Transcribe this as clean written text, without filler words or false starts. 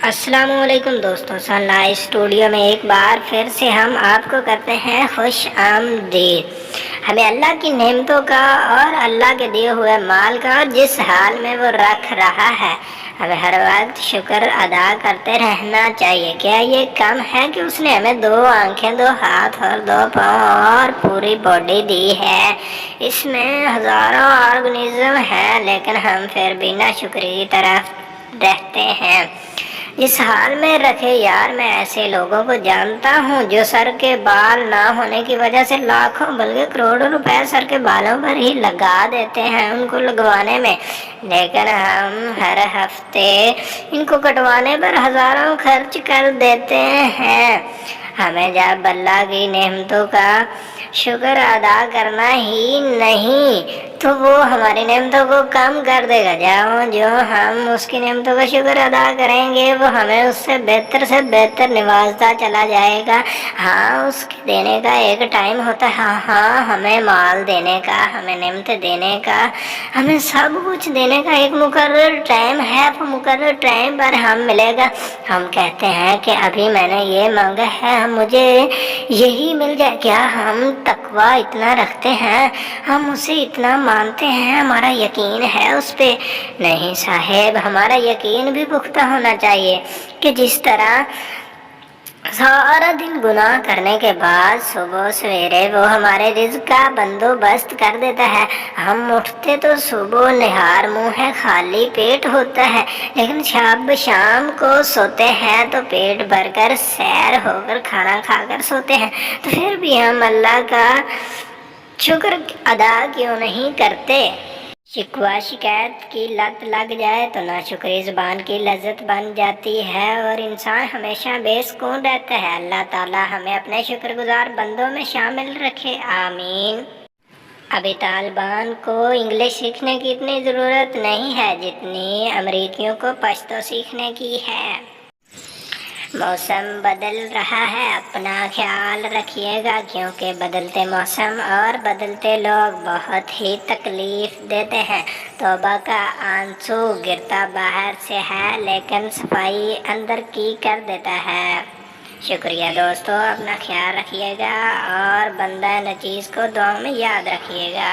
السلام علیکم دوستوں، سن لائف اسٹوڈیو میں ایک بار پھر سے ہم آپ کو کرتے ہیں خوش آمدید۔ ہمیں اللہ کی نعمتوں کا اور اللہ کے دیے ہوئے مال کا جس حال میں وہ رکھ رہا ہے، ہمیں ہر وقت شکر ادا کرتے رہنا چاہیے۔ کیا یہ کم ہے کہ اس نے ہمیں 2 آنکھیں، 2 ہاتھ اور 2 پاؤں اور پوری باڈی دی ہے؟ اس میں ہزاروں آرگنزم ہیں، لیکن ہم پھر بھی ناشکری کی طرف رہتے ہیں۔ اس حال میں رکھے یار، میں ایسے لوگوں کو جانتا ہوں جو سر کے بال نہ ہونے کی وجہ سے لاکھوں بلکہ کروڑوں روپے سر کے بالوں پر ہی لگا دیتے ہیں ان کو لگوانے میں، لیکن ہم ہر ہفتے ان کو کٹوانے پر ہزاروں خرچ کر دیتے ہیں۔ ہمیں جب اللہ کی نعمتوں کا شکر ادا کرنا ہی نہیں تو وہ ہماری نعمتوں کو کم کر دے گا۔ جو ہم اس کی نعمتوں کا شکر ادا کریں گے وہ ہمیں اس سے بہتر نوازتا چلا جائے گا۔ ہاں، اس کے دینے کا ایک ٹائم ہوتا ہے، ہاں ہمیں مال دینے کا، ہمیں نعمت دینے کا، ہمیں سب کچھ دینے کا ایک مقرر ٹائم ہے۔ وہ مقرر ٹائم پر ہم ملے گا۔ ہم کہتے ہیں کہ ابھی میں نے یہ مانگا ہے، مجھے یہی مل جائے۔ کیا ہم تقویٰ اتنا رکھتے ہیں؟ ہم اسے اتنا مانتے ہیں؟ ہمارا یقین ہے اس پہ؟ نہیں صاحب، ہمارا یقین بھی پختہ ہونا چاہیے کہ جس طرح سارا دن گناہ کرنے کے بعد صبح سویرے وہ ہمارے رزق کا بندوبست کر دیتا ہے۔ ہم اٹھتے تو صبح نہار منہ خالی پیٹ ہوتا ہے، لیکن شام کو سوتے ہیں تو پیٹ بھر کر سیر ہو کر کھانا کھا کر سوتے ہیں۔ تو پھر بھی ہم اللہ کا شکر ادا کیوں نہیں کرتے؟ شکوہ شکایت کی لت لگ جائے تو ناشکری زبان کی لذت بن جاتی ہے اور انسان ہمیشہ بے سکون رہتا ہے۔ اللہ تعالی ہمیں اپنے شکر گزار بندوں میں شامل رکھے، آمین۔ ابھی طالبان کو انگلش سیکھنے کی اتنی ضرورت نہیں ہے جتنی امریکیوں کو پشتو سیکھنے کی ہے۔ موسم بدل رہا ہے، اپنا خیال رکھیے گا، کیونکہ بدلتے موسم اور بدلتے لوگ بہت ہی تکلیف دیتے ہیں۔ توبہ کا آنسو گرتا باہر سے ہے لیکن صفائی اندر کی کر دیتا ہے۔ شکریہ دوستو، اپنا خیال رکھیے گا اور بندہ نچیز کو دعا میں یاد رکھیے گا۔